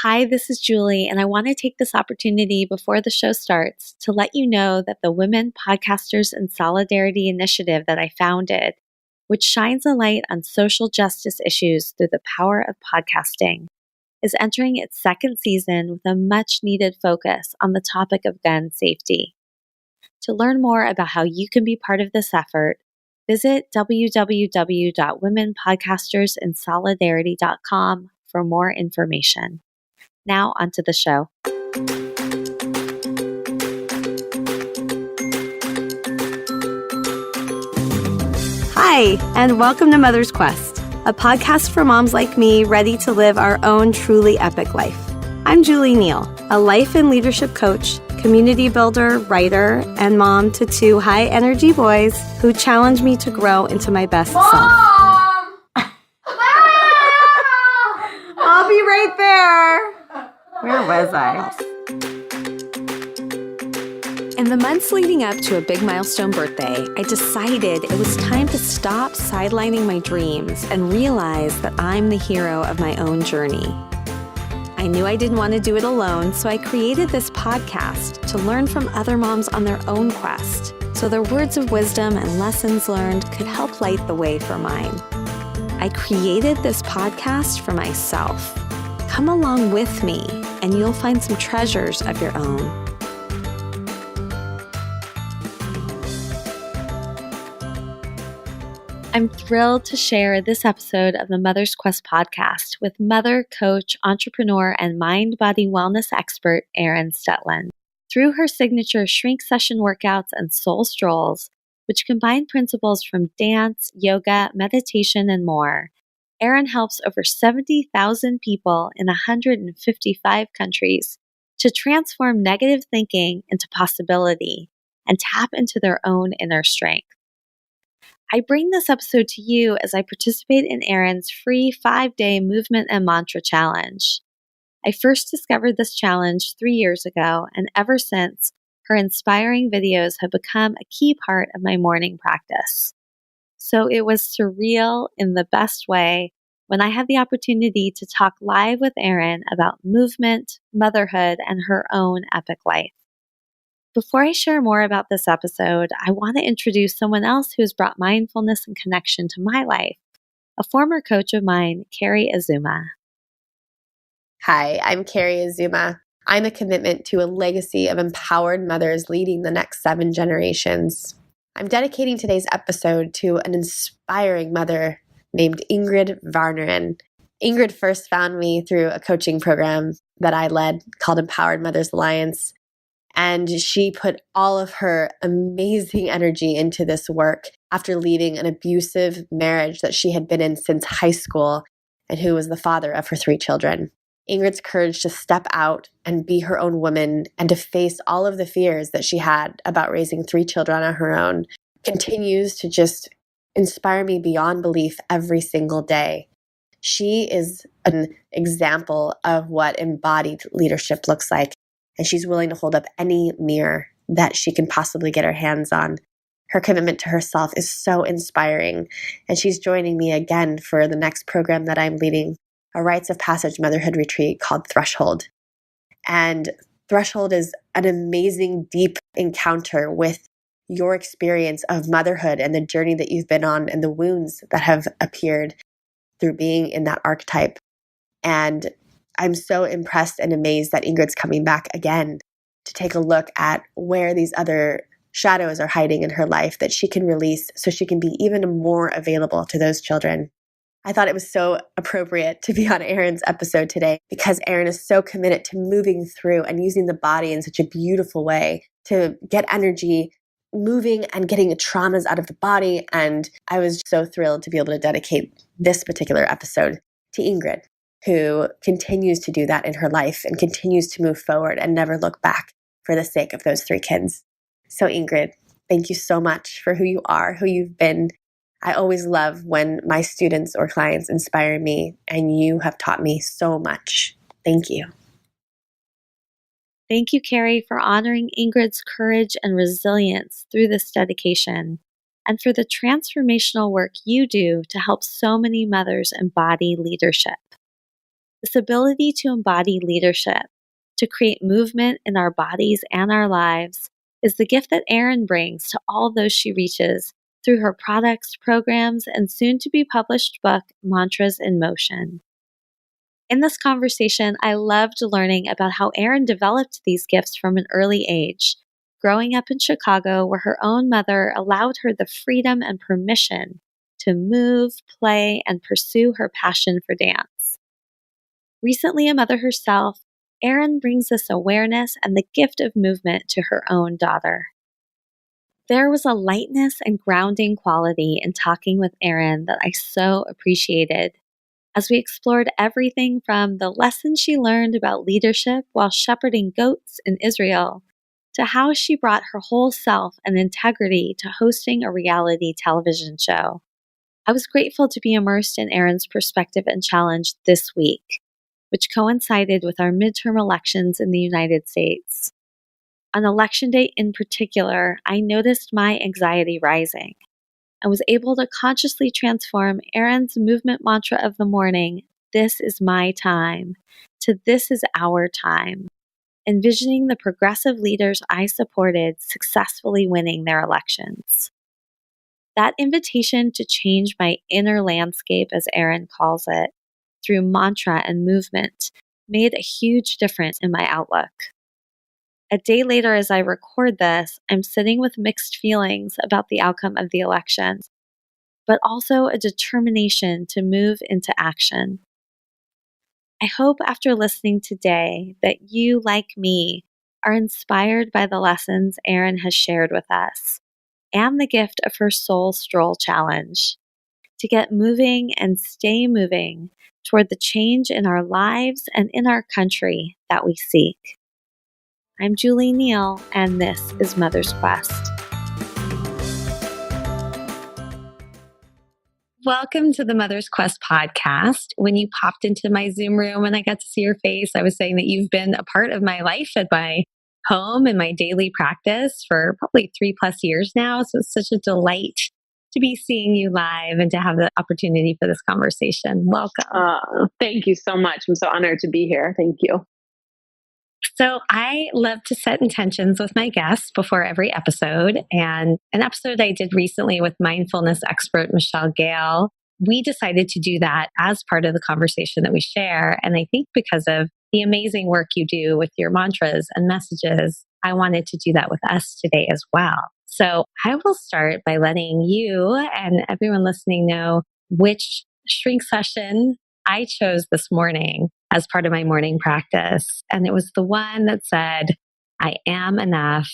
Hi, this is Julie, and I want to take this opportunity before the show starts to let you know that the Women Podcasters in Solidarity initiative that I founded, which shines a light on social justice issues through the power of podcasting, is entering its second season with a much-needed focus on the topic of gun safety. To learn more about how you can be part of this effort, visit www.womenpodcastersinsolidarity.com for more information. Now onto the show. Hi, and welcome to Mother's Quest, a podcast for moms like me ready to live our own truly epic life. I'm Julie Neal, a life and leadership coach, community builder, writer, and mom to two high-energy boys who challenge me to grow into my best self. I'll be right there. Where was I? In the months leading up to a big milestone birthday, I decided it was time to stop sidelining my dreams and realize that I'm the hero of my own journey. I knew I didn't want to do it alone, so I created this podcast to learn from other moms on their own quest, so their words of wisdom and lessons learned could help light the way for mine. I created this podcast for myself. Come along with me, and you'll find some treasures of your own. I'm thrilled to share this episode of the Mother's Quest podcast with mother, coach, entrepreneur, and mind-body wellness expert, Erin Stutland. Through her signature shrink session workouts and soul strolls, which combine principles from dance, yoga, meditation, and more, Erin helps over 70,000 people in 155 countries to transform negative thinking into possibility and tap into their own inner strength. I bring this episode to you as I participate in Erin's free 5-day movement and mantra challenge. I first discovered this challenge 3 years ago, and ever since, her inspiring videos have become a key part of my morning practice. So it was surreal in the best way when I had the opportunity to talk live with Erin about movement, motherhood, and her own epic life. Before I share more about this episode, I want to introduce someone else who has brought mindfulness and connection to my life, a former coach of mine, Carrie Azuma. Hi, I'm Carrie Azuma. I'm a commitment to a legacy of empowered mothers leading the next 7 generations. I'm dedicating today's episode to an inspiring mother named Ingrid Varneren. Ingrid first found me through a coaching program that I led called Empowered Mothers Alliance. And she put all of her amazing energy into this work after leaving an abusive marriage that she had been in since high school and who was the father of her 3 children. Ingrid's courage to step out and be her own woman and to face all of the fears that she had about raising 3 children on her own continues to just inspire me beyond belief every single day. She is an example of what embodied leadership looks like, and she's willing to hold up any mirror that she can possibly get her hands on. Her commitment to herself is so inspiring, and she's joining me again for the next program that I'm leading, a rites of passage motherhood retreat called Threshold. And Threshold is an amazing, deep encounter with your experience of motherhood and the journey that you've been on and the wounds that have appeared through being in that archetype. And I'm so impressed and amazed that Ingrid's coming back again to take a look at where these other shadows are hiding in her life that she can release so she can be even more available to those children. I thought it was so appropriate to be on Erin's episode today because Erin is so committed to moving through and using the body in such a beautiful way to get energy moving and getting the traumas out of the body. And I was so thrilled to be able to dedicate this particular episode to Ingrid, who continues to do that in her life and continues to move forward and never look back for the sake of those 3 kids. So Ingrid, thank you so much for who you are, who you've been. I always love when my students or clients inspire me, and you have taught me so much. Thank you. Thank you, Carrie, for honoring Ingrid's courage and resilience through this dedication, and for the transformational work you do to help so many mothers embody leadership. This ability to embody leadership, to create movement in our bodies and our lives, is the gift that Erin brings to all those she reaches through her products, programs, and soon-to-be published book, Mantras in Motion. In this conversation, I loved learning about how Erin developed these gifts from an early age, growing up in Chicago where her own mother allowed her the freedom and permission to move, play, and pursue her passion for dance. Recently a mother herself, Erin brings this awareness and the gift of movement to her own daughter. There was a lightness and grounding quality in talking with Erin that I so appreciated as we explored everything from the lessons she learned about leadership while shepherding goats in Israel to how she brought her whole self and integrity to hosting a reality television show. I was grateful to be immersed in Erin's perspective and challenge this week, which coincided with our midterm elections in the United States. On election day in particular, I noticed my anxiety rising and was able to consciously transform Erin's movement mantra of the morning, "This is my time," to "This is our time," envisioning the progressive leaders I supported successfully winning their elections. That invitation to change my inner landscape, as Erin calls it, through mantra and movement, made a huge difference in my outlook. A day later, as I record this, I'm sitting with mixed feelings about the outcome of the elections, but also a determination to move into action. I hope after listening today that you, like me, are inspired by the lessons Erin has shared with us and the gift of her Soul Stroll Challenge to get moving and stay moving toward the change in our lives and in our country that we seek. I'm Julie Neal, and this is Mother's Quest. Welcome to the Mother's Quest podcast. When you popped into my Zoom room and I got to see your face, I was saying that you've been a part of my life at my home and my daily practice for probably 3+ years now. So it's such a delight to be seeing you live and to have the opportunity for this conversation. Welcome. Thank you so much. I'm so honored to be here. Thank you. So I love to set intentions with my guests before every episode. And an episode I did recently with mindfulness expert Michelle Gale, we decided to do that as part of the conversation that we share. And I think because of the amazing work you do with your mantras and messages, I wanted to do that with us today as well. So I will start by letting you and everyone listening know which shrink session I chose this morning as part of my morning practice. And it was the one that said, I am enough,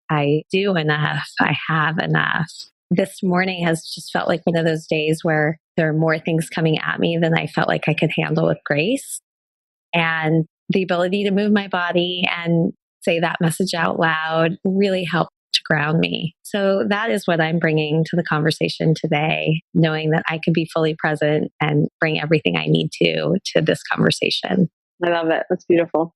I do enough, I have enough. This morning has just felt like one of those days where there are more things coming at me than I felt like I could handle with grace. And the ability to move my body and say that message out loud really helped to ground me. So that is what I'm bringing to the conversation today, knowing that I can be fully present and bring everything I need to this conversation. I love it. That's beautiful.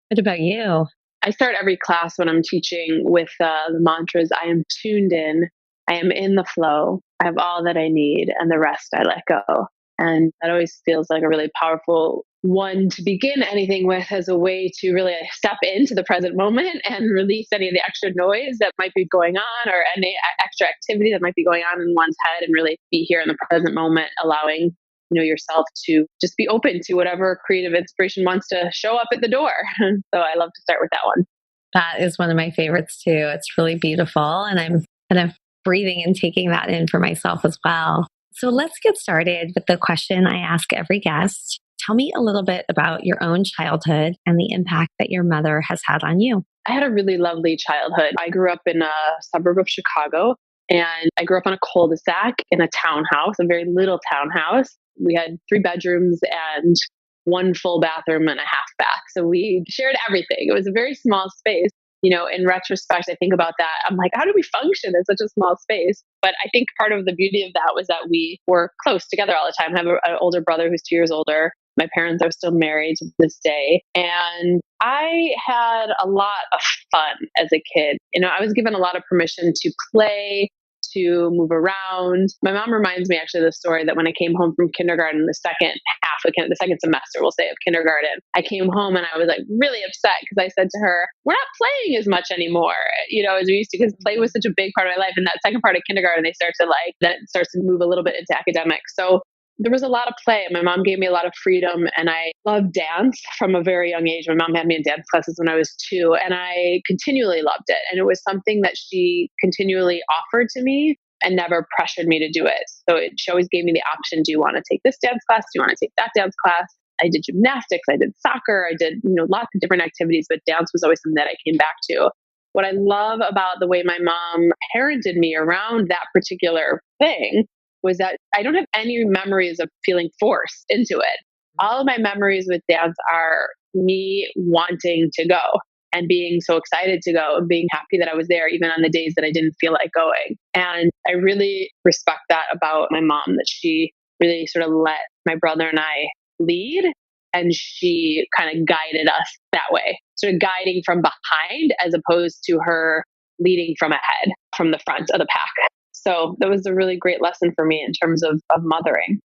What about you? I start every class when I'm teaching with the mantras. I am tuned in. I am in the flow. I have all that I need, and the rest I let go. And that always feels like a really powerful one to begin anything with, as a way to really step into the present moment and release any of the extra noise that might be going on, or any extra activity that might be going on in one's head, and really be here in the present moment, allowing yourself to just be open to whatever creative inspiration wants to show up at the door. So I love to start with that one. That is one of my favorites too. It's really beautiful, and I'm kind of breathing and taking that in for myself as well. So let's get started with the question I ask every guest. Tell me a little bit about your own childhood and the impact that your mother has had on you. I had a really lovely childhood. I grew up in a suburb of Chicago, and I grew up on a cul-de-sac in a townhouse, a very little townhouse. We had 3 bedrooms and 1 full bathroom and a half bath. So we shared everything. It was a very small space. In retrospect, I think about that. I'm like, how do we function in such a small space? But I think part of the beauty of that was that we were close together all the time. I have an older brother who's 2 years older. My parents are still married to this day. And I had a lot of fun as a kid. I was given a lot of permission to play, to move around. My mom reminds me actually of the story that when I came home from kindergarten, the second half of the second semester, we'll say, of kindergarten, I came home and I was like really upset because I said to her, we're not playing as much anymore, as we used to, because play was such a big part of my life. And that second part of kindergarten, then it starts to move a little bit into academics. So there was a lot of play. My mom gave me a lot of freedom, and I loved dance from a very young age. My mom had me in dance classes when I was 2, and I continually loved it. And it was something that she continually offered to me and never pressured me to do it. So she always gave me the option, do you want to take this dance class? Do you want to take that dance class? I did gymnastics, I did soccer, I did, lots of different activities, but dance was always something that I came back to. What I love about the way my mom parented me around that particular thing was that I don't have any memories of feeling forced into it. All of my memories with dance are me wanting to go and being so excited to go and being happy that I was there, even on the days that I didn't feel like going. And I really respect that about my mom, that she really sort of let my brother and I lead, and she kind of guided us that way, sort of guiding from behind as opposed to her leading from ahead, from the front of the pack. So that was a really great lesson for me in terms of mothering.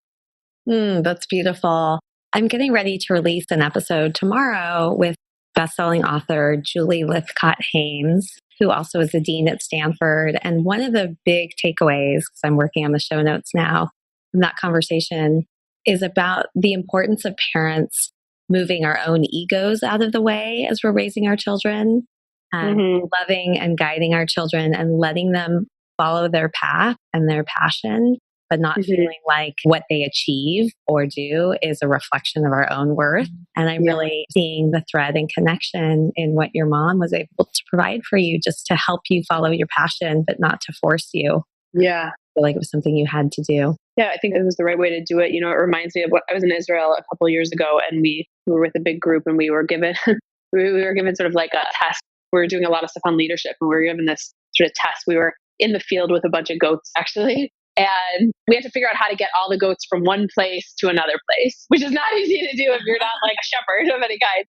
That's beautiful. I'm getting ready to release an episode tomorrow with bestselling author Julie Lithcott-Haynes, who also is a dean at Stanford. And one of the big takeaways, because I'm working on the show notes now, from that conversation is about the importance of parents moving our own egos out of the way as we're raising our children, and loving and guiding our children and letting them follow their path and their passion, but not feeling like what they achieve or do is a reflection of our own worth. And I'm really seeing the thread and connection in what your mom was able to provide for you, just to help you follow your passion, but not to force you. Yeah. I feel like it was something you had to do. Yeah, I think it was the right way to do it. It reminds me of what I was in Israel a couple of years ago, and we were with a big group, and we were given we were given sort of like a test. We were doing a lot of stuff on leadership, and we were given this sort of test. We were in the field with a bunch of goats, actually. And we had to figure out how to get all the goats from one place to another place, which is not easy to do if you're not like a shepherd of any kind.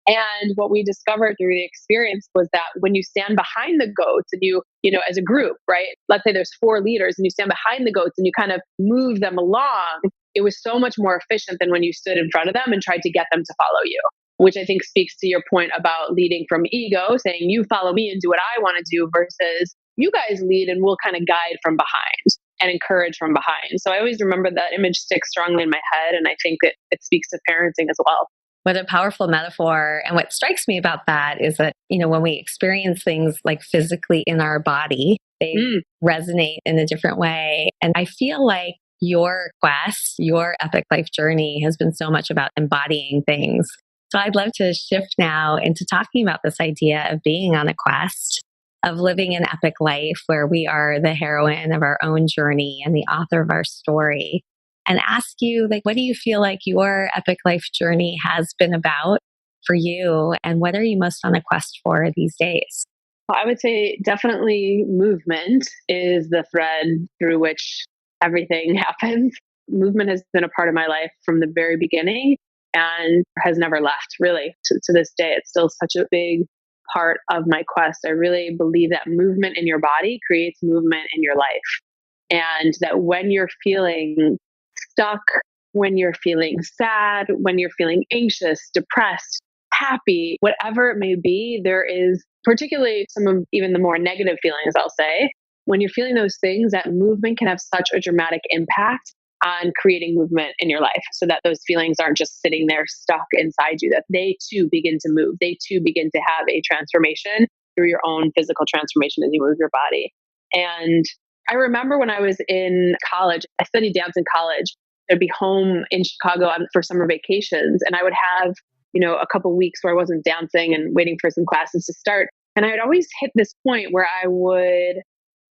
And what we discovered through the experience was that when you stand behind the goats and you as a group, right? Let's say there's 4 leaders and you stand behind the goats and you kind of move them along, it was so much more efficient than when you stood in front of them and tried to get them to follow you, which I think speaks to your point about leading from ego, saying you follow me and do what I want to do, versus you guys lead and we'll kind of guide from behind and encourage from behind. So I always remember that image sticks strongly in my head. And I think it speaks to parenting as well. What a powerful metaphor. And what strikes me about that is that, when we experience things like physically in our body, they resonate in a different way. And I feel like your quest, your epic life journey has been so much about embodying things. So I'd love to shift now into talking about this idea of being on a quest, of living an epic life where we are the heroine of our own journey and the author of our story, and ask you, what do you feel like your epic life journey has been about for you, and what are you most on a quest for these days? Well, I would say definitely movement is the thread through which everything happens. Movement has been a part of my life from the very beginning and has never left, really, to this day. It's still such a big part of my quest. I really believe that movement in your body creates movement in your life. And that when you're feeling stuck, when you're feeling sad, when you're feeling anxious, depressed, happy, whatever it may be, there is particularly some of even the more negative feelings, I'll say, when you're feeling those things, that movement can have such a dramatic impact on creating movement in your life, so that those feelings aren't just sitting there stuck inside you, that they too begin to move. They too begin to have a transformation through your own physical transformation as you move your body. And I remember when I was in college, I studied dance in college. I'd be home in Chicago for summer vacations, and I would have, a couple weeks where I wasn't dancing and waiting for some classes to start. And I would always hit this point where I would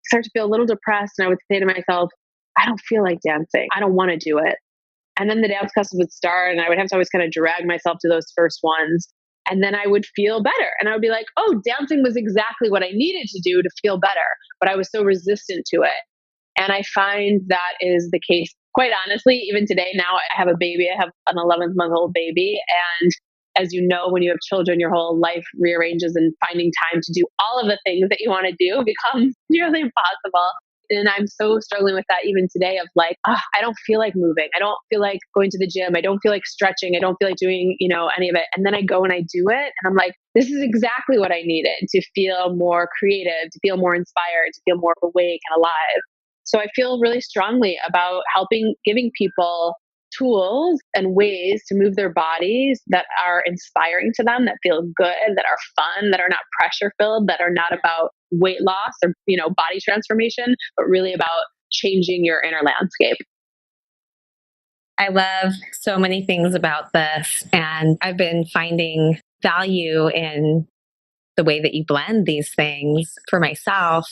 start to feel a little depressed, and I would say to myself, I don't feel like dancing. I don't want to do it. And then the dance classes would start, and I would have to always kind of drag myself to those first ones. And then I would feel better. And I would be like, oh, dancing was exactly what I needed to do to feel better. But I was so resistant to it. And I find that is the case, quite honestly, even today. Now I have a baby. I have an 11-month-old baby. And as you know, when you have children, your whole life rearranges, and finding time to do all of the things that you want to do becomes nearly impossible. And I'm so struggling with that even today of like, I don't feel like moving. I don't feel like going to the gym. I don't feel like stretching. I don't feel like doing, any of it. And then I go and I do it. And I'm like, this is exactly what I needed to feel more creative, to feel more inspired, to feel more awake and alive. So I feel really strongly about giving people tools and ways to move their bodies that are inspiring to them, that feel good, that are fun, that are not pressure filled, that are not about weight loss or, body transformation, but really about changing your inner landscape. I love so many things about this, and I've been finding value in the way that you blend these things for myself.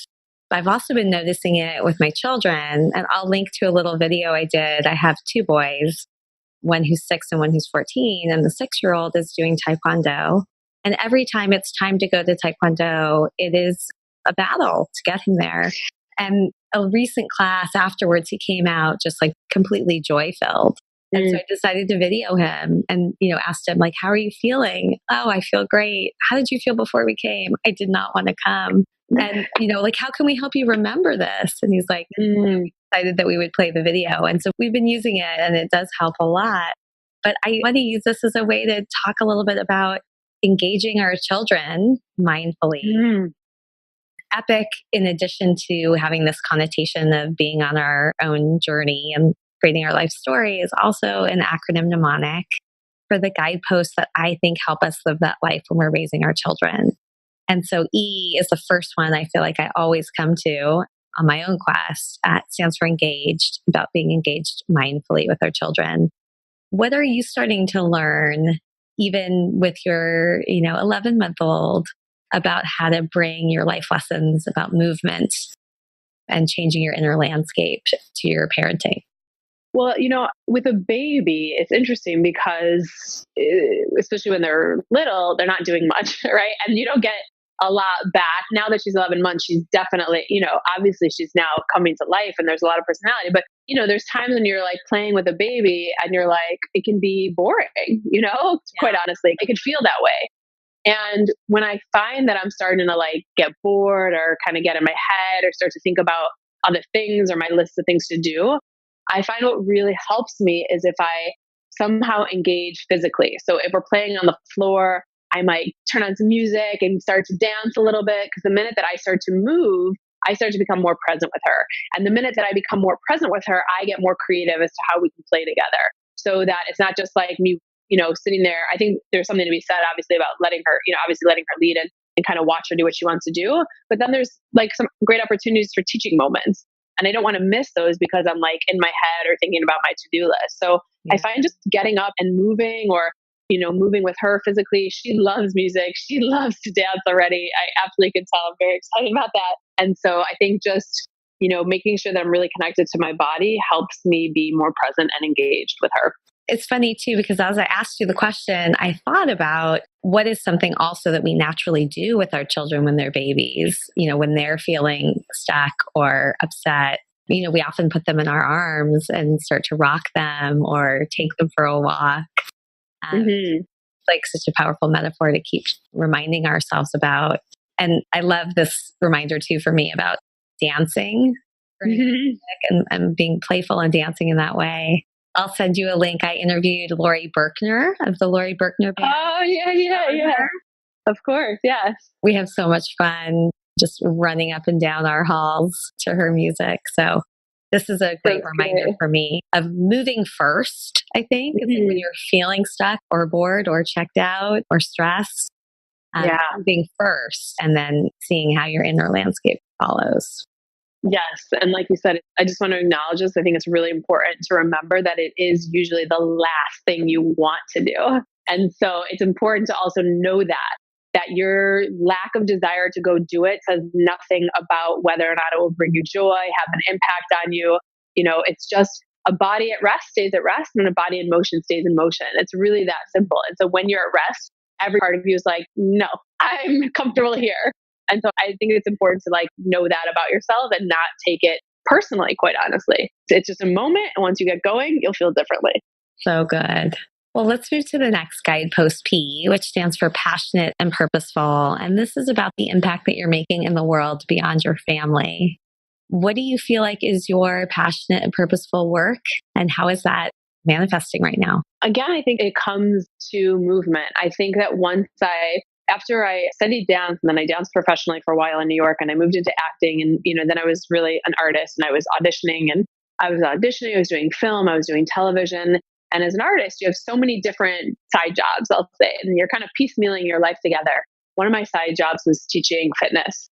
I've also been noticing it with my children, and I'll link to a little video I did. I have two boys, one who's 6 and one who's 14, and the 6-year-old is doing Taekwondo. And every time it's time to go to Taekwondo, it is a battle to get him there. And a recent class afterwards, he came out just like completely joy filled. And so I decided to video him and, asked him, like, how are you feeling? Oh, I feel great. How did you feel before we came? I did not want to come. And, like, how can we help you remember this? And he's like, decided that we would play the video. And so we've been using it, and it does help a lot. But I want to use this as a way to talk a little bit about engaging our children mindfully. E.P.I.C, in addition to having this connotation of being on our own journey and creating our life story, is also an acronym mnemonic for the guideposts that I think help us live that life when we're raising our children. And so E is the first one I feel like I always come to on my own quest. It stands for engaged, about being engaged mindfully with our children. What are you starting to learn, even with your 11-month-old, about how to bring your life lessons about movement and changing your inner landscape to your parenting? Well, with a baby, it's interesting because especially when they're little, they're not doing much, right? And you don't get a lot back. Now that she's 11 months, she's definitely, obviously she's now coming to life and there's a lot of personality, but there's times when you're like playing with a baby and you're like, it can be boring, quite honestly, it could feel that way. And when I find that I'm starting to like get bored or kind of get in my head or start to think about other things or my list of things to do, I find what really helps me is if I somehow engage physically. So if we're playing on the floor, I might turn on some music and start to dance a little bit, because the minute that I start to move, I start to become more present with her. And the minute that I become more present with her, I get more creative as to how we can play together, so that it's not just like me, sitting there. I think there's something to be said, obviously, about letting her lead and kind of watch her do what she wants to do. But then there's like some great opportunities for teaching moments. And I don't want to miss those because I'm like in my head or thinking about my to-do list. So I find just getting up and moving, or moving with her physically. She loves music. She loves to dance already. I absolutely can tell. I'm very excited about that. And so I think just, making sure that I'm really connected to my body helps me be more present and engaged with her. It's funny too, because as I asked you the question, I thought about what is something also that we naturally do with our children when they're babies, when they're feeling stuck or upset. We often put them in our arms and start to rock them or take them for a walk. Like such a powerful metaphor to keep reminding ourselves about. And I love this reminder too for me about dancing and being playful and dancing in that way. I'll send you a link. I interviewed Lori Berkner of the Lori Berkner Band. Oh, yeah. Of course, yes. We have so much fun just running up and down our halls to her music. So this is a great reminder for me of moving first, I think. When you're feeling stuck or bored or checked out or stressed, moving first and then seeing how your inner landscape follows. Yes. And like you said, I just want to acknowledge this. I think it's really important to remember that it is usually the last thing you want to do. And so it's important to also know that your lack of desire to go do it says nothing about whether or not it will bring you joy, have an impact on you. It's just a body at rest stays at rest, and a body in motion stays in motion. It's really that simple. And so when you're at rest, every part of you is like, no, I'm comfortable here. And so I think it's important to like know that about yourself and not take it personally, quite honestly. It's just a moment. And once you get going, you'll feel differently. So good. Well, let's move to the next guidepost, P, which stands for passionate and purposeful. And this is about the impact that you're making in the world beyond your family. What do you feel like is your passionate and purposeful work? And how is that manifesting right now? Again, I think it comes to movement. I think that after I studied dance and then I danced professionally for a while in New York and I moved into acting and, then I was really an artist and I was auditioning, I was doing film, I was doing television. And as an artist, you have so many different side jobs, I'll say, and you're kind of piecemealing your life together. One of my side jobs was teaching fitness.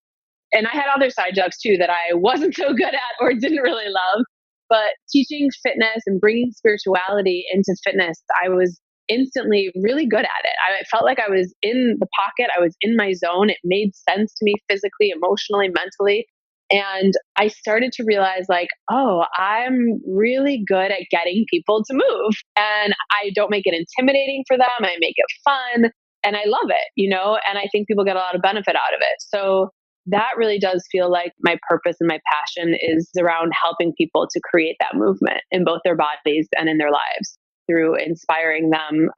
And I had other side jobs too that I wasn't so good at or didn't really love. But teaching fitness and bringing spirituality into fitness, I was instantly really good at it. I felt like I was in the pocket. I was in my zone. It made sense to me physically, emotionally, mentally. And I started to realize oh, I'm really good at getting people to move. And I don't make it intimidating for them. I make it fun and I love it, and I think people get a lot of benefit out of it. So that really does feel like my purpose and my passion is around helping people to create that movement in both their bodies and in their lives through inspiring them,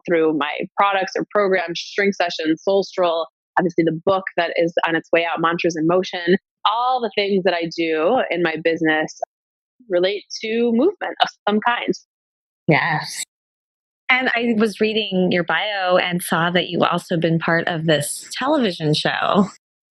through my products or programs, shrink sessions, soul stroll, obviously the book that is on its way out, Mantras in Motion. All the things that I do in my business relate to movement of some kind. Yes. And I was reading your bio and saw that you've also been part of this television show.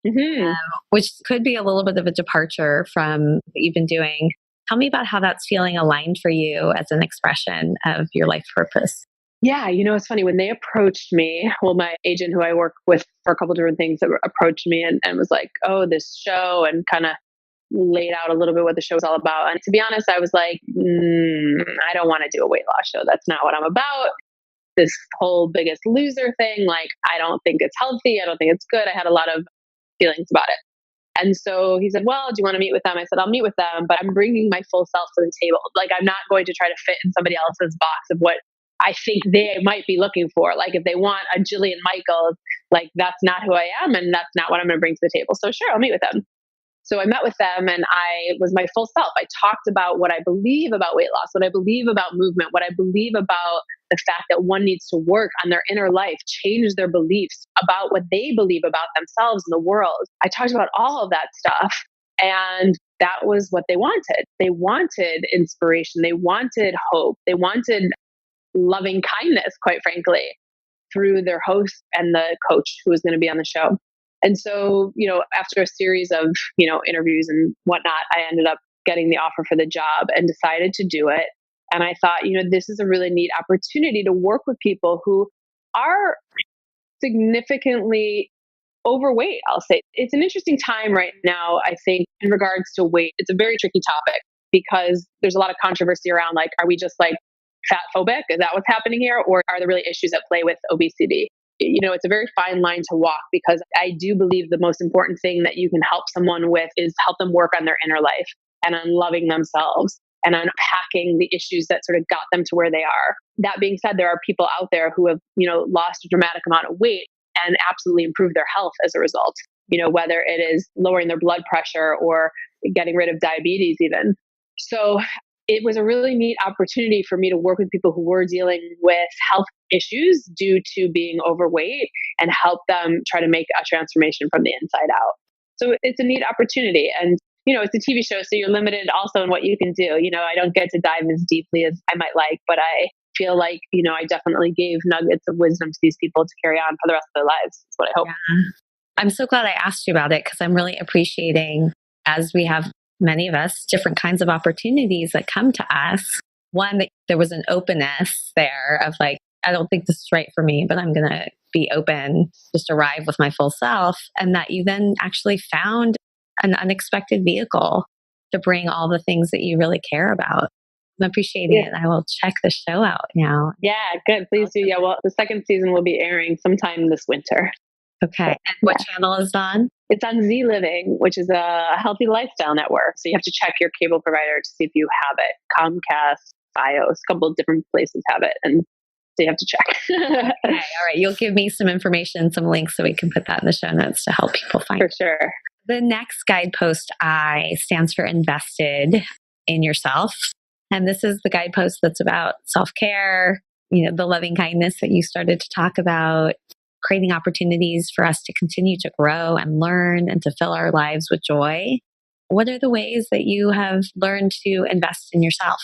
Mm-hmm. Which could be a little bit of a departure from what you've been doing. Tell me about how that's feeling aligned for you as an expression of your life purpose. Yeah, it's funny when they approached me, my agent who I work with for a couple different things approached me and was like, oh, this show, and kind of laid out a little bit what the show was all about. And to be honest, I was like, I don't want to do a weight loss show. That's not what I'm about. This whole Biggest Loser thing, I don't think it's healthy. I don't think it's good. I had a lot of feelings about it. And so he said, well, do you want to meet with them? I said, I'll meet with them, but I'm bringing my full self to the table. I'm not going to try to fit in somebody else's box of what I think they might be looking for. If they want a Jillian Michaels, that's not who I am. And that's not what I'm going to bring to the table. So sure, I'll meet with them. So I met with them and I was my full self. I talked about what I believe about weight loss, what I believe about movement, what I believe about the fact that one needs to work on their inner life, change their beliefs about what they believe about themselves and the world. I talked about all of that stuff. And that was what they wanted. They wanted inspiration. They wanted hope. They wanted loving kindness, quite frankly, through their host and the coach who was going to be on the show. And so, after a series of, interviews and whatnot, I ended up getting the offer for the job and decided to do it. And I thought, this is a really neat opportunity to work with people who are significantly overweight, I'll say. It's an interesting time right now, I think, in regards to weight. It's a very tricky topic because there's a lot of controversy around, are we just fat phobic? Is that what's happening here? Or are there really issues at play with obesity? It's a very fine line to walk because I do believe the most important thing that you can help someone with is help them work on their inner life and on loving themselves and unpacking the issues that sort of got them to where they are. That being said, there are people out there who have, lost a dramatic amount of weight and absolutely improved their health as a result, whether it is lowering their blood pressure or getting rid of diabetes even. So it was a really neat opportunity for me to work with people who were dealing with health issues due to being overweight and help them try to make a transformation from the inside out. So it's a neat opportunity. And, it's a TV show, so you're limited also in what you can do. I don't get to dive as deeply as I might like, but I feel like, I definitely gave nuggets of wisdom to these people to carry on for the rest of their lives. That's what I hope. Yeah. I'm so glad I asked you about it because I'm really appreciating, as we have many of us, different kinds of opportunities that come to us. One, that there was an openness there of I don't think this is right for me, but I'm going to be open, just arrive with my full self. And that you then actually found an unexpected vehicle to bring all the things that you really care about. I'm appreciating it. I will check the show out now. Yeah, good. Please do. Yeah, well, the second season will be airing sometime this winter. Okay. And what channel is it on? It's on Z Living, which is a healthy lifestyle network. So you have to check your cable provider to see if you have it. Comcast, Fios, a couple of different places have it. And so you have to check. Okay. All right. You'll give me some information, some links so we can put that in the show notes to help people find For sure. The next guidepost I stands for invested in yourself. And this is the guidepost that's about self-care, the loving kindness that you started to talk about, creating opportunities for us to continue to grow and learn and to fill our lives with joy. What are the ways that you have learned to invest in yourself?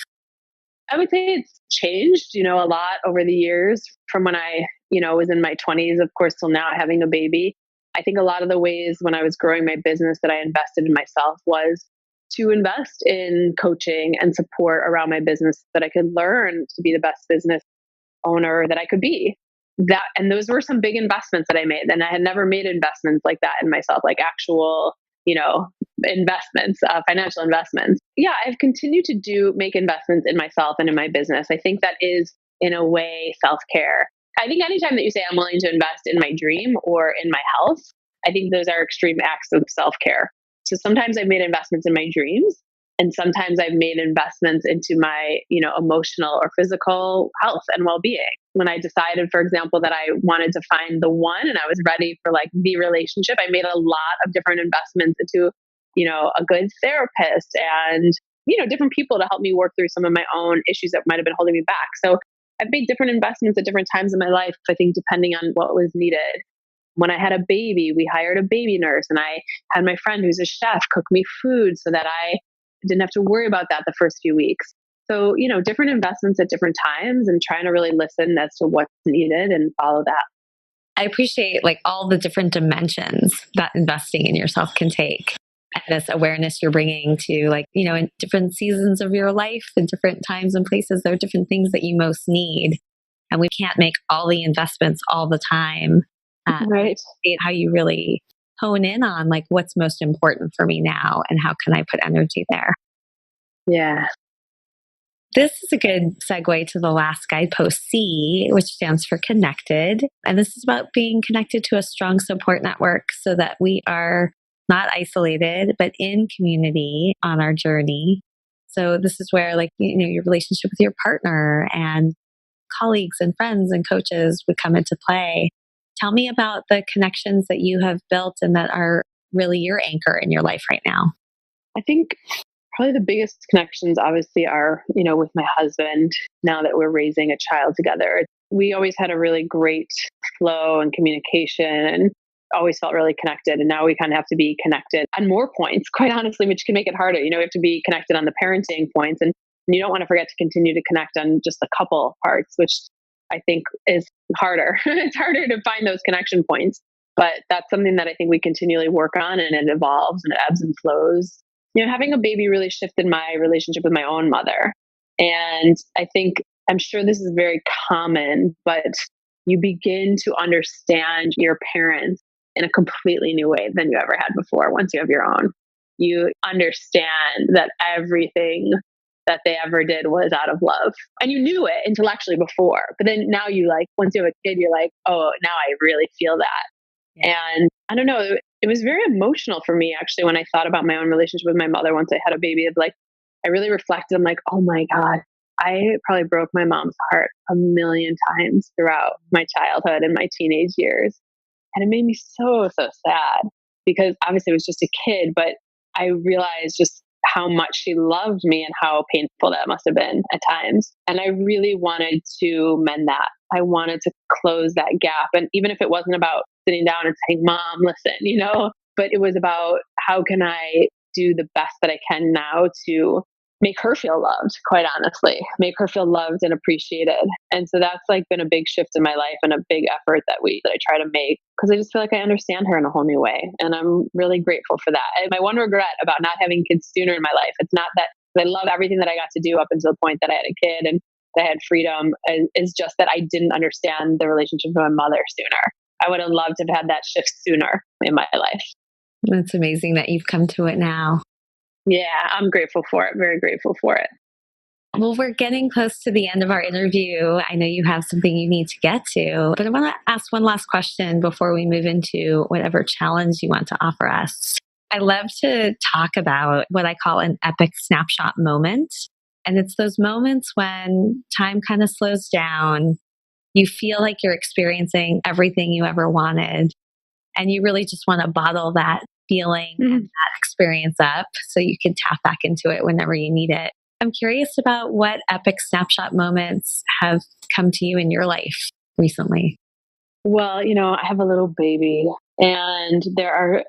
I would say it's changed, a lot over the years from when I, was in my 20s, of course, till now having a baby. I think a lot of the ways when I was growing my business that I invested in myself was to invest in coaching and support around my business so that I could learn to be the best business owner that I could be. And those were some big investments that I made. And I had never made investments like that in myself, like actual, investments, financial investments. Yeah, I've continued to make investments in myself and in my business. I think that is, in a way, self-care. I think anytime that you say I'm willing to invest in my dream or in my health, I think those are extreme acts of self-care. So sometimes I've made investments in my dreams, and sometimes I've made investments into my, emotional or physical health and well-being. When I decided, for example, that I wanted to find the one and I was ready for like the relationship, I made a lot of different investments into, a good therapist and, different people to help me work through some of my own issues that might have been holding me back. So I've made different investments at different times in my life, I think, depending on what was needed. When I had a baby, we hired a baby nurse, and I had my friend who's a chef cook me food so that I didn't have to worry about that the first few weeks. So, different investments at different times and trying to really listen as to what's needed and follow that. I appreciate like all the different dimensions that investing in yourself can take. And this awareness you're bringing to like, in different seasons of your life and different times and places, there are different things that you most need. And we can't make all the investments all the time. Right. How you really hone in on like what's most important for me now and how can I put energy there. Yeah. This is a good segue to the last guidepost, C, which stands for connected. And this is about being connected to a strong support network so that we are not isolated, but in community on our journey. So this is where like, your relationship with your partner and colleagues and friends and coaches would come into play. Tell me about the connections that you have built and that are really your anchor in your life right now. I think probably the biggest connections obviously are, with my husband now that we're raising a child together. We always had a really great flow and communication and always felt really connected. And now we kind of have to be connected on more points, quite honestly, which can make it harder. We have to be connected on the parenting points, and you don't want to forget to continue to connect on just the couple parts, which I think is harder. It's harder to find those connection points, but that's something that I think we continually work on, and it evolves and it ebbs and flows. Having a baby really shifted my relationship with my own mother. And I'm sure this is very common, but you begin to understand your parents in a completely new way than you ever had before once you have your own. You understand that everything that they ever did was out of love. And you knew it intellectually before, but then now once you have a kid, you're like, oh, now I really feel that. Yeah. And I don't know, it was very emotional for me actually when I thought about my own relationship with my mother once I had a baby. It's like, I really reflected. I'm like, oh my God, I probably broke my mom's heart a million times throughout my childhood and my teenage years. And it made me so, so sad because obviously it was just a kid, but I realized just how much she loved me and how painful that must have been at times. And I really wanted to mend that. I wanted to close that gap. And even if it wasn't about sitting down and saying, Mom, listen, but it was about how can I do the best that I can now to make her feel loved, quite honestly, make her feel loved and appreciated. And so that's been a big shift in my life and a big effort that I try to make because I just feel like I understand her in a whole new way. And I'm really grateful for that. And my one regret about not having kids sooner in my life, it's not that I love everything that I got to do up until the point that I had a kid and that I had freedom, is just that I didn't understand the relationship with my mother sooner. I would have loved to have had that shift sooner in my life. That's amazing that you've come to it now. Yeah, I'm grateful for it. Very grateful for it. Well, we're getting close to the end of our interview. I know you have something you need to get to, but I want to ask one last question before we move into whatever challenge you want to offer us. I love to talk about what I call an epic snapshot moment. And it's those moments when time kind of slows down. You feel like you're experiencing everything you ever wanted. And you really just want to bottle that feeling and that experience up so you can tap back into it whenever you need it. I'm curious about what epic snapshot moments have come to you in your life recently. Well, I have a little baby and there are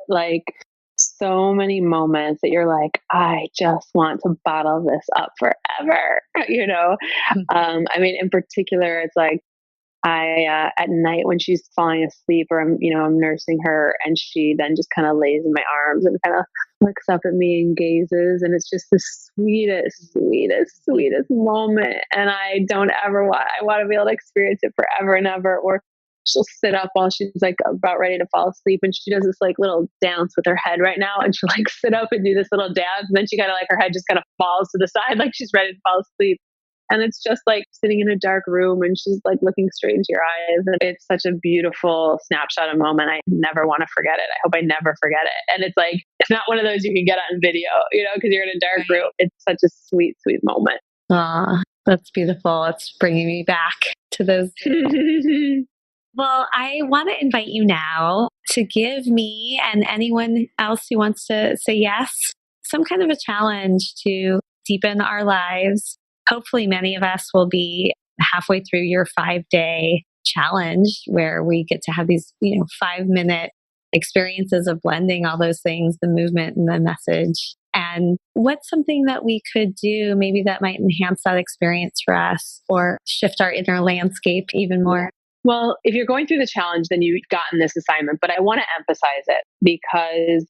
so many moments that you're like, I just want to bottle this up forever, you know? I mean, in particular, it's like, at night when she's falling asleep or I'm nursing her and she then just kind of lays in my arms and kind of looks up at me and gazes. And it's just the sweetest moment. And I don't ever I want to be able to experience it forever and ever. Or she'll sit up while she's like about ready to fall asleep. And she does this like little dance with her head right now. And she'll like sit up and do this little dance. And then she kind of like her head just kind of falls to the side like she's ready to fall asleep. And it's just like sitting in a dark room and she's like looking straight into your eyes. And it's such a beautiful snapshot of moment. I never want to forget it. I hope I never forget it. And it's like, it's not one of those you can get on video, because you're in a dark room. It's such a sweet, sweet moment. Ah, that's beautiful. It's bringing me back to those. Well, I want to invite you now to give me and anyone else who wants to say yes, some kind of a challenge to deepen our lives. Hopefully many of us will be halfway through your 5-day challenge where we get to have these, 5-minute experiences of blending all those things, the movement and the message. And what's something that we could do maybe that might enhance that experience for us or shift our inner landscape even more? Well, if you're going through the challenge, then you've gotten this assignment, but I want to emphasize it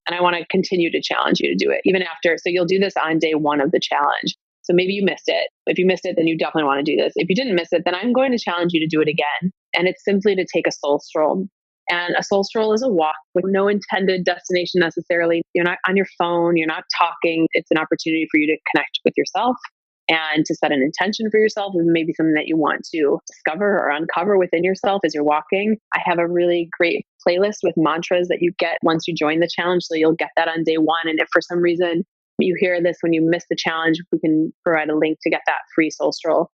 and I want to continue to challenge you to do it even after. So you'll do this on day 1 of the challenge. So maybe you missed it. If you missed it, then you definitely want to do this. If you didn't miss it, then I'm going to challenge you to do it again. And it's simply to take a soul stroll. And a soul stroll is a walk with no intended destination necessarily. You're not on your phone. You're not talking. It's an opportunity for you to connect with yourself and to set an intention for yourself of maybe something that you want to discover or uncover within yourself as you're walking. I have a really great playlist with mantras that you get once you join the challenge. So you'll get that on day 1. And if for some reason you hear this when you miss the challenge, we can provide a link to get that free soul stroll.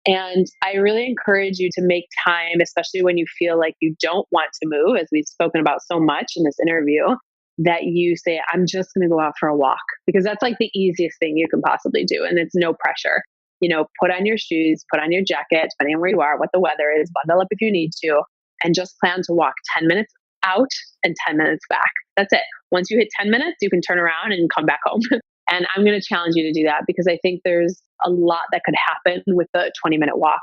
And I really encourage you to make time, especially when you feel like you don't want to move, as we've spoken about so much in this interview, that you say, I'm just going to go out for a walk, because that's like the easiest thing you can possibly do. And it's no pressure. Put on your shoes, put on your jacket, depending on where you are, what the weather is, bundle up if you need to, and just plan to walk 10 minutes out and 10 minutes back. That's it. Once you hit 10 minutes, you can turn around and come back home. And I'm going to challenge you to do that because I think there's a lot that could happen with the 20-minute walk,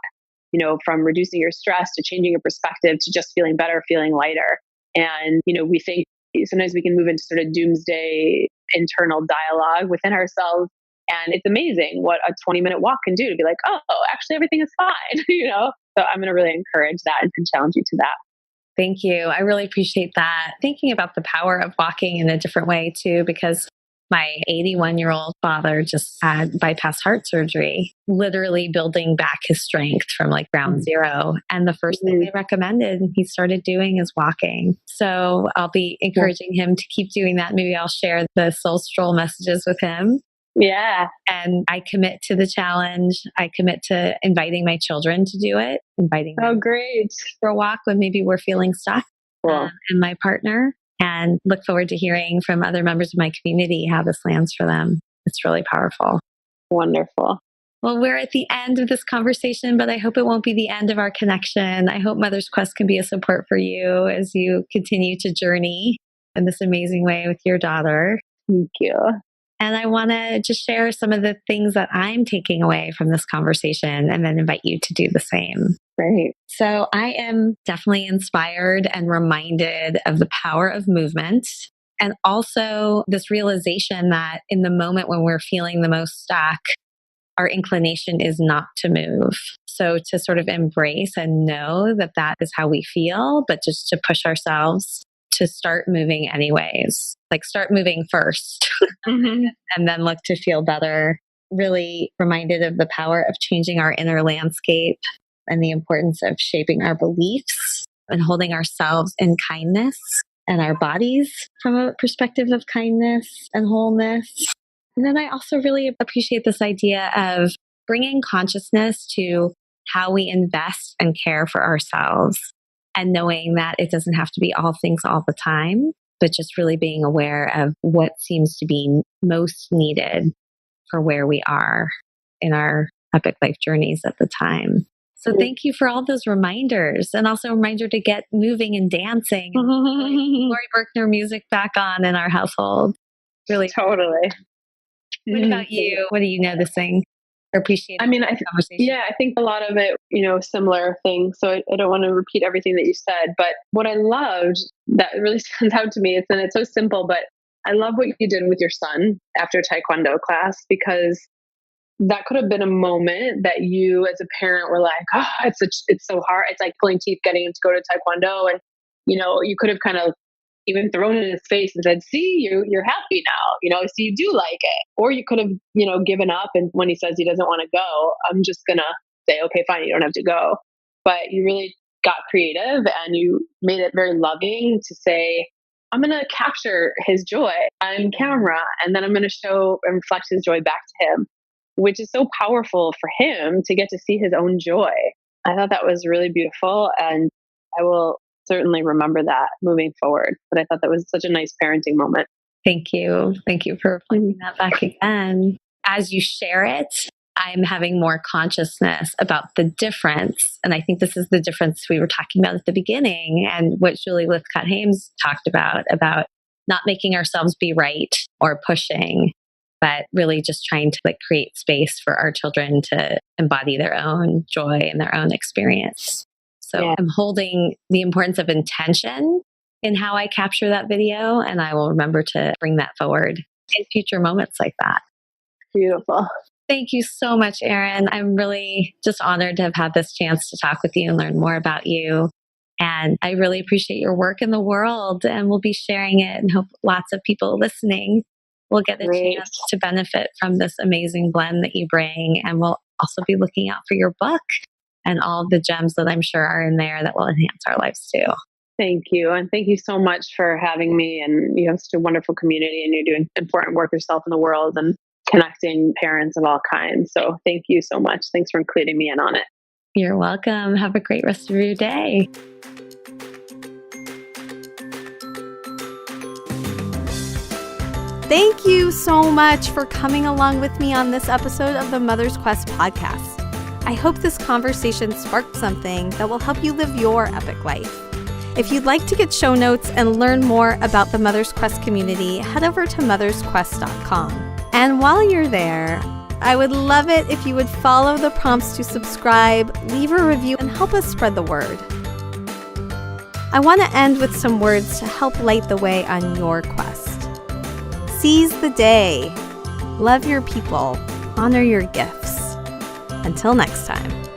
from reducing your stress to changing your perspective to just feeling better, feeling lighter. And, we think sometimes we can move into sort of doomsday internal dialogue within ourselves. And it's amazing what a 20-minute walk can do to be like, oh, actually everything is fine, So I'm going to really encourage that and challenge you to that. Thank you. I really appreciate that. Thinking about the power of walking in a different way too, because my 81-year-old father just had bypass heart surgery, literally building back his strength from like ground zero. And the first thing they recommended he started doing is walking. So I'll be encouraging him to keep doing that. Maybe I'll share the soul stroll messages with him. Yeah. And I commit to the challenge. I commit to inviting my children to do it, inviting them great. for a walk when maybe we're feeling stuck, and my partner. And look forward to hearing from other members of my community how this lands for them. It's really powerful. Wonderful. Well, we're at the end of this conversation, but I hope it won't be the end of our connection. I hope Mother's Quest can be a support for you as you continue to journey in this amazing way with your daughter. Thank you. And I want to just share some of the things that I'm taking away from this conversation and then invite you to do the same. Great. So I am definitely inspired and reminded of the power of movement, and also this realization that in the moment when we're feeling the most stuck, our inclination is not to move. So to sort of embrace and know that that is how we feel, but just to push ourselves to start moving anyways, like start moving first and then look to feel better. Really reminded of the power of changing our inner landscape and the importance of shaping our beliefs and holding ourselves in kindness and our bodies from a perspective of kindness and wholeness. And then I also really appreciate this idea of bringing consciousness to how we invest and care for ourselves, and knowing that it doesn't have to be all things all the time, but just really being aware of what seems to be most needed for where we are in our epic life journeys at the time. So thank you for all those reminders, and also a reminder to get moving and dancing. Lori Berkner music back on in our household. Really. Totally. What about you? What are you noticing or appreciating? I mean, conversation? I think a lot of it, similar things. So I don't want to repeat everything that you said, but what I loved that really stands out to me, it's so simple, but I love what you did with your son after Taekwondo class, because that could have been a moment that you as a parent were like, oh, it's so hard. It's like pulling teeth getting him to go to Taekwondo. And, you could have kind of even thrown it in his face and said, see, you're happy now, so you do like it. Or you could have, given up. And when he says he doesn't want to go, I'm just going to say, okay, fine, you don't have to go. But you really got creative and you made it very loving to say, I'm going to capture his joy on camera, and then I'm going to show and reflect his joy back to him, which is so powerful for him to get to see his own joy. I thought that was really beautiful, and I will certainly remember that moving forward. But I thought that was such a nice parenting moment. Thank you. Thank you for reflecting that back again. As you share it, I'm having more consciousness about the difference. And I think this is the difference we were talking about at the beginning, and what Julie Lythcott-Haims talked about not making ourselves be right or pushing, but really just trying to create space for our children to embody their own joy and their own experience. So yeah. I'm holding the importance of intention in how I capture that video, and I will remember to bring that forward in future moments like that. Beautiful. Thank you so much, Erin. I'm really just honored to have had this chance to talk with you and learn more about you. And I really appreciate your work in the world, and we'll be sharing it, and hope lots of people listening will get a chance to benefit from this amazing blend that you bring. And we'll also be looking out for your book and all the gems that I'm sure are in there that will enhance our lives too. Thank you. And thank you so much for having me. And you have such a wonderful community, and you're doing important work yourself in the world and connecting parents of all kinds. So thank you so much. Thanks for including me in on it. You're welcome. Have a great rest of your day. Thank you so much for coming along with me on this episode of the Mother's Quest podcast. I hope this conversation sparked something that will help you live your epic life. If you'd like to get show notes and learn more about the Mother's Quest community, head over to mothersquest.com. And while you're there, I would love it if you would follow the prompts to subscribe, leave a review, and help us spread the word. I want to end with some words to help light the way on your quest. Seize the day. Love your people. Honor your gifts. Until next time.